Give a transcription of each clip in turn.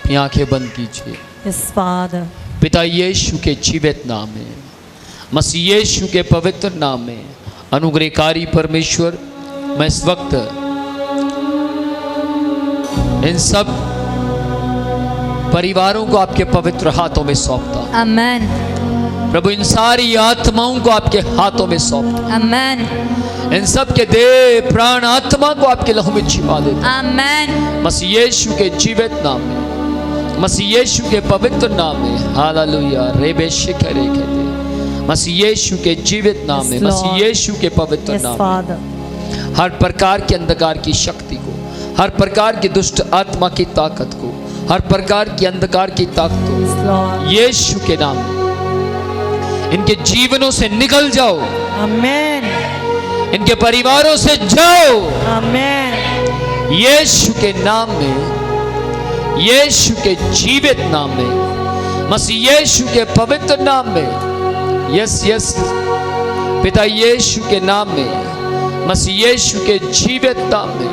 अपनी आंखें बंद कीजिए। Yes, Father. पिता यीशु के जीवित नाम में, मसीह यीशु के पवित्र नाम में, अनुग्रहकारी परमेश्वर, मैं इस वक्त इन सब परिवारों को आपके पवित्र हाथों में सौंपता हूं। Amen. प्रभु इन सारी आत्माओं को आपके हाथों में सौंपता हूं। Amen. इन सब के देह प्राण आत्मा को आपके लहू में छिपा देता हूं। Amen. मसीह यीशु के जीवित नाम में, मसीह यीशु के पवित्र नाम में, हालेलुया। रेबे शिखरे कहते, मसीह यीशु के जीवित नाम में, Yes, Lord. मसीह यीशु के पवित्र Yes, नाम में, Father. हर प्रकार के अंधकार की शक्ति को, हर प्रकार की दुष्ट आत्मा की ताकत को, हर प्रकार की अंधकार की ताकत Yes, को Lord. यीशु के नाम में इनके जीवनों से निकल जाओ, Amen. इनके परिवारों से जाओ, Amen. यीशु के नाम में, यीशु के जीवित नाम में, मसीह यीशु के पवित्र नाम में। यस यस पिता यीशु के नाम में, मसीह यीशु के जीवित नाम में।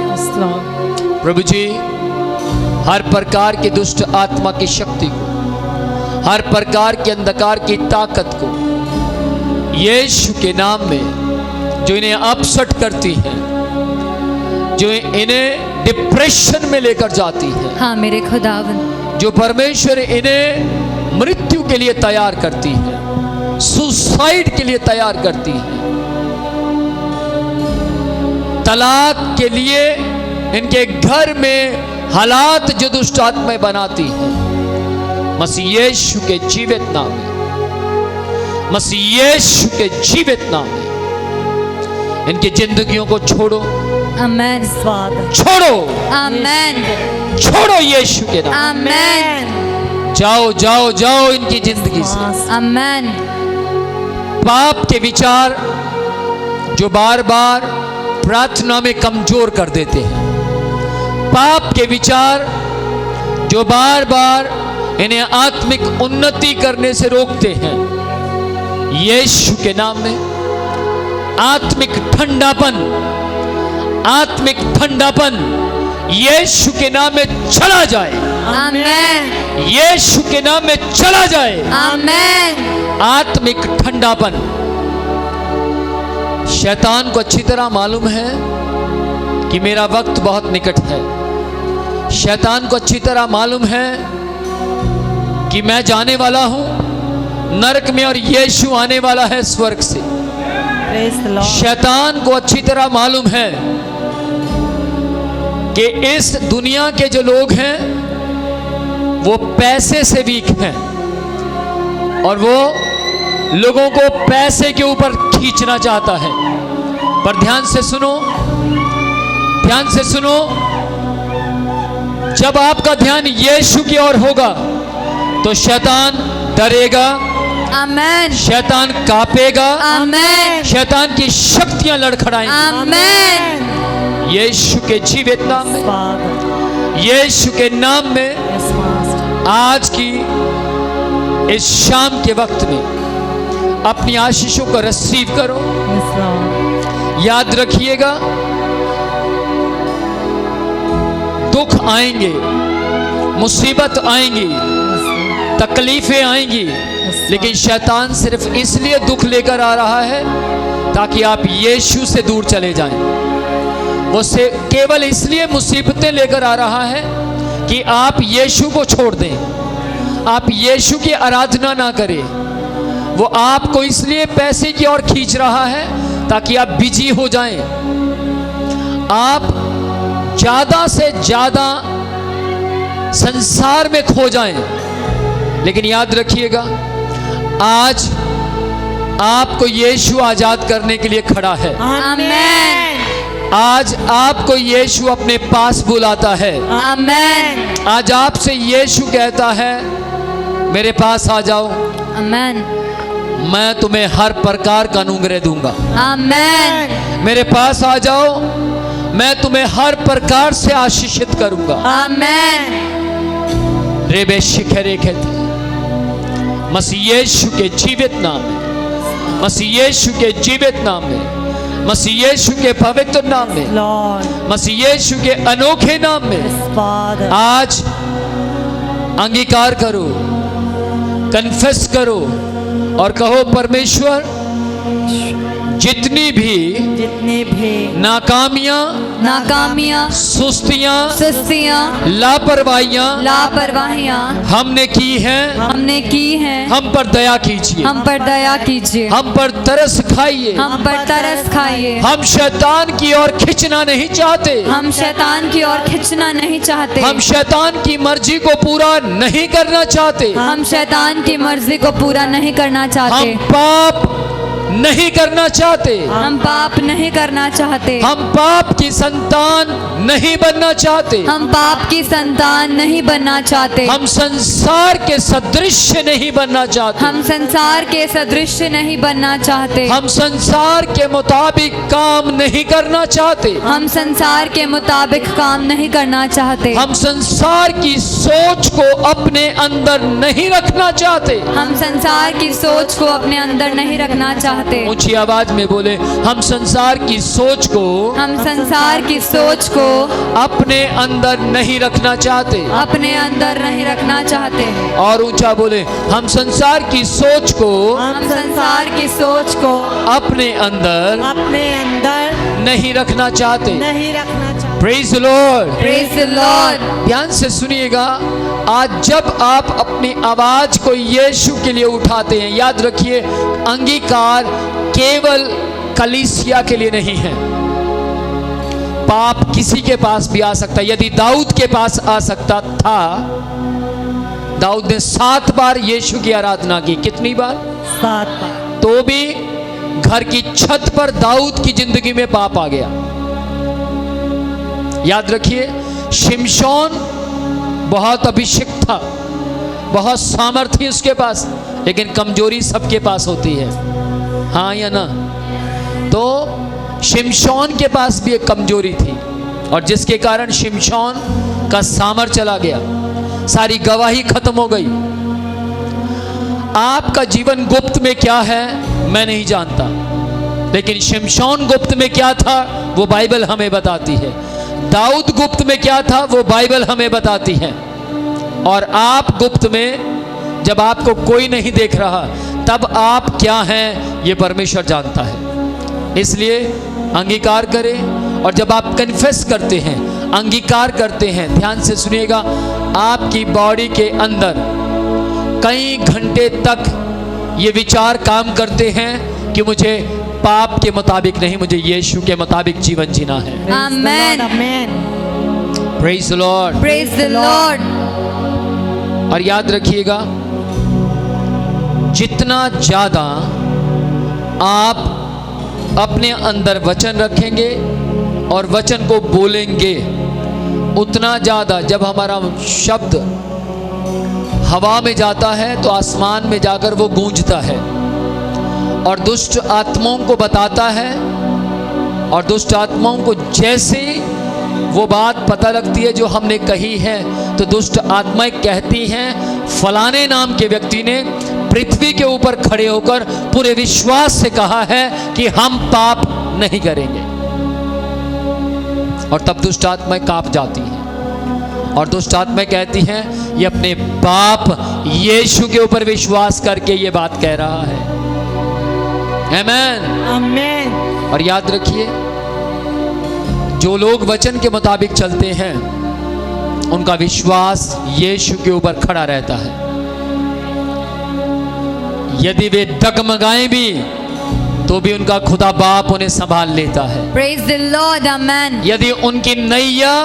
Yes, Lord. प्रभु जी, हर प्रकार की दुष्ट आत्मा की शक्ति को, हर प्रकार के अंधकार की ताकत को यीशु के नाम में, जो इन्हें अपसेट करती है, जो इन्हें डिप्रेशन में लेकर जाती है, हाँ मेरे खुदावन। जो परमेश्वर इन्हें मृत्यु के लिए तैयार करती है, सुसाइड के लिए तैयार करती है, तलाक के लिए इनके घर में हालात जो दुष्ट आत्माएं बनाती है, मसीह यीशु के जीवित नाम में, मसीह यीशु के जीवित नाम में इनकी जिंदगियों को छोड़ो। Amen, Father. छोड़ो, Amen. छोड़ो यीशु के नाम। Amen. जाओ जाओ जाओ इनकी जिंदगी से। Amen. पाप के विचार जो बार बार प्रार्थना में कमजोर कर देते हैं, पाप के विचार जो बार बार इन्हें आत्मिक उन्नति करने से रोकते हैं, यीशु के नाम में आत्मिक ठंडापन, आत्मिक ठंडापन यीशु के नाम में चला जाए। Amen. यीशु के नाम में चला जाए। Amen. आत्मिक ठंडापन। शैतान को अच्छी तरह मालूम है कि मेरा वक्त बहुत निकट है। शैतान को अच्छी तरह मालूम है कि मैं जाने वाला हूं नरक में और यीशु आने वाला है स्वर्ग से। Praise the Lord. शैतान को अच्छी तरह मालूम है कि इस दुनिया के जो लोग हैं वो पैसे से वीक हैं और वो लोगों को पैसे के ऊपर खींचना चाहता है। पर ध्यान से सुनो, ध्यान से सुनो, जब आपका ध्यान यीशु की ओर होगा तो शैतान डरेगा, Amen. शैतान कांपेगा, Amen. शैतान की शक्तियां लड़खड़ाएंगी। Amen. यीशु के जीवित नाम में, Father. यीशु के नाम में Yes, Master. आज की इस शाम के वक्त में अपनी आशीषों को रिसीव करो। Yes, Lord. याद रखिएगा, दुख आएंगे, मुसीबत आएंगी, Yes, Lord. तकलीफें आएंगी, लेकिन शैतान सिर्फ इसलिए दुख लेकर आ रहा है ताकि आप यीशु से दूर चले जाएं। वो से केवल इसलिए मुसीबतें लेकर आ रहा है कि आप यीशु को छोड़ दें, आप यीशु की आराधना ना करें। वो आपको इसलिए पैसे की ओर खींच रहा है ताकि आप बिजी हो जाएं, आप ज्यादा से ज्यादा संसार में खो जाएं। लेकिन याद रखिएगा, आज आपको यीशु आजाद करने के लिए खड़ा है। Amen. आज आपको यीशु अपने पास बुलाता है। Amen. आज आपसे यीशु कहता है, मेरे पास आ जाओ, Amen. मैं तुम्हें हर प्रकार का अनुग्रह दूंगा। Amen. मेरे पास आ जाओ, मैं तुम्हें हर प्रकार से आशीषित करूंगा। Amen. रेबे शिखरे कहते, मसीह यीशु के जीवित नाम में, मसीह यीशु के जीवित नाम में, मसीह यीशु के पवित्र नाम में, Lord. मसीह यीशु के अनोखे नाम में Yes, Father. आज अंगीकार करो, कन्फेस करो और कहो परमेश्वर जितनी भी नाकामियां, सुस्तियां, लापरवाहियां हमने की हैं, हम पर दया कीजिए, हम पर तरस खाइए, हम शैतान की ओर खींचना नहीं चाहते, हम शैतान की मर्जी को पूरा नहीं करना चाहते, हम पाप नहीं करना चाहते, हम पाप नहीं करना चाहते, हम पाप की संतान नहीं बनना चाहते, हम पाप की संतान नहीं बनना चाहते, हम संसार के सदृश नहीं बनना चाहते, हम संसार के सदृश नहीं बनना चाहते, हम संसार के मुताबिक काम नहीं करना चाहते, हम संसार के मुताबिक काम नहीं करना चाहते, हम संसार की सोच को अपने अंदर नहीं रखना चाहते, हम संसार की सोच को अपने अंदर नहीं रखना चाहते, ऊंची आवाज में बोले, हम संसार की सोच को, हम संसार की सोच को अपने अंदर नहीं रखना चाहते, अपने अंदर नहीं रखना चाहते, और ऊंचा बोले, हम संसार की सोच को, हम संसार की सोच को अपने अंदर नहीं रखना चाहते। नहीं रखना चाहते। Praise the Lord, praise the Lord. ध्यान से सुनिएगा, आज जब आप अपनी आवाज को यीशु के लिए उठाते हैं, याद रखिए अंगीकार केवल कलीसिया के लिए नहीं है, पाप किसी के पास भी आ सकता है। यदि दाऊद के पास आ सकता था, दाऊद ने 7 बार यीशु की आराधना की, कितनी बार? 7 बार। तो भी घर की छत पर दाऊद की जिंदगी में पाप आ गया। याद रखिए, शिमशोन बहुत अभिषिक्त था, बहुत सामर्थ्य उसके पास, लेकिन कमजोरी सबके पास होती है, हाँ या ना? तो शिमशोन के पास भी एक कमजोरी थी, और जिसके कारण शिमशोन का सामर्थ्य चला गया, सारी गवाही खत्म हो गई। आपका जीवन गुप्त में क्या है मैं नहीं जानता, लेकिन शिमशोन गुप्त में क्या था वो बाइबल हमें बताती है। दाऊद गुप्त में क्या था वो बाइबल हमें बताती है। और आप गुप्त में, जब आपको कोई नहीं देख रहा, तब आप क्या हैं ये परमेश्वर जानता है। इसलिए अंगीकार करें, और जब आप कन्फेस करते हैं, अंगीकार करते हैं, ध्यान से सुनिएगा, आपकी बॉडी के अंदर कई घंटे तक ये विचार काम करते हैं कि मुझे पाप के मुताबिक नहीं, मुझे यीशु के मुताबिक जीवन जीना है। Amen, amen. Praise the Lord, praise the Lord. और याद रखिएगा, जितना ज्यादा आप अपने अंदर वचन रखेंगे और वचन को बोलेंगे, उतना ज्यादा जब हमारा शब्द हवा में जाता है तो आसमान में जाकर वो गूंजता है, और दुष्ट आत्माओं को बताता है, और दुष्ट आत्माओं को जैसे वो बात पता लगती है जो हमने कही है, तो दुष्ट आत्माएं कहती हैं फलाने नाम के व्यक्ति ने पृथ्वी के ऊपर खड़े होकर पूरे विश्वास से कहा है कि हम पाप नहीं करेंगे, और तब दुष्ट आत्माएं कांप जाती हैं, और दुष्ट आत्माएं कहती हैं ये अपने बाप यीशु के ऊपर विश्वास करके ये बात कह रहा है। आमेन, आमेन। और याद रखिए, जो लोग वचन के मुताबिक चलते हैं उनका विश्वास यीशु के ऊपर खड़ा रहता है। यदि वे डगमगाएं भी तो भी उनका खुदा बाप उन्हें संभाल लेता है। प्रेज द लॉर्ड, आमेन। यदि उनकी नैया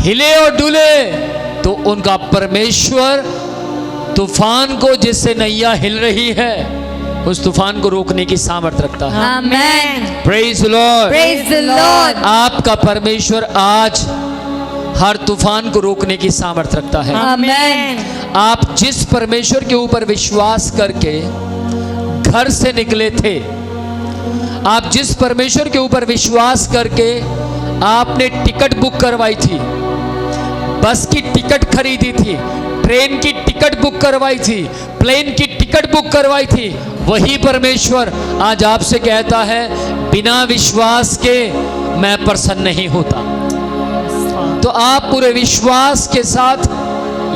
हिले और डुले तो उनका परमेश्वर तूफान को, जिससे नैया हिल रही है, उस तूफान को रोकने की सामर्थ रखता है। Amen. Praise the Lord, praise the Lord. आपका परमेश्वर आज हर तूफान को रोकने की सामर्थ रखता है। आमेन। आप जिस परमेश्वर के ऊपर विश्वास करके घर से निकले थे, आप जिस परमेश्वर के ऊपर विश्वास करके आपने टिकट बुक करवाई थी, बस की टिकट खरीदी थी, ट्रेन की टिकट बुक करवाई थी, प्लेन की टिकट बुक करवाई थी, वही परमेश्वर आज आपसे कहता है बिना विश्वास के मैं प्रसन्न नहीं होता। तो आप पूरे विश्वास के साथ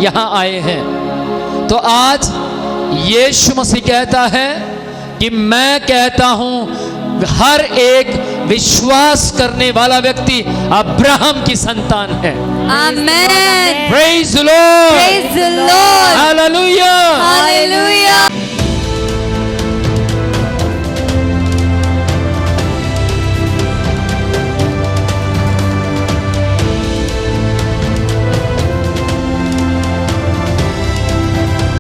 यहाँ आए हैं। तो आज यीशु मसीह कहता है कि मैं कहता हूं हर एक विश्वास करने वाला व्यक्ति अब्राहम की संतान है। Amen. Praise the Lord, praise the Lord, hallelujah. Hallelujah.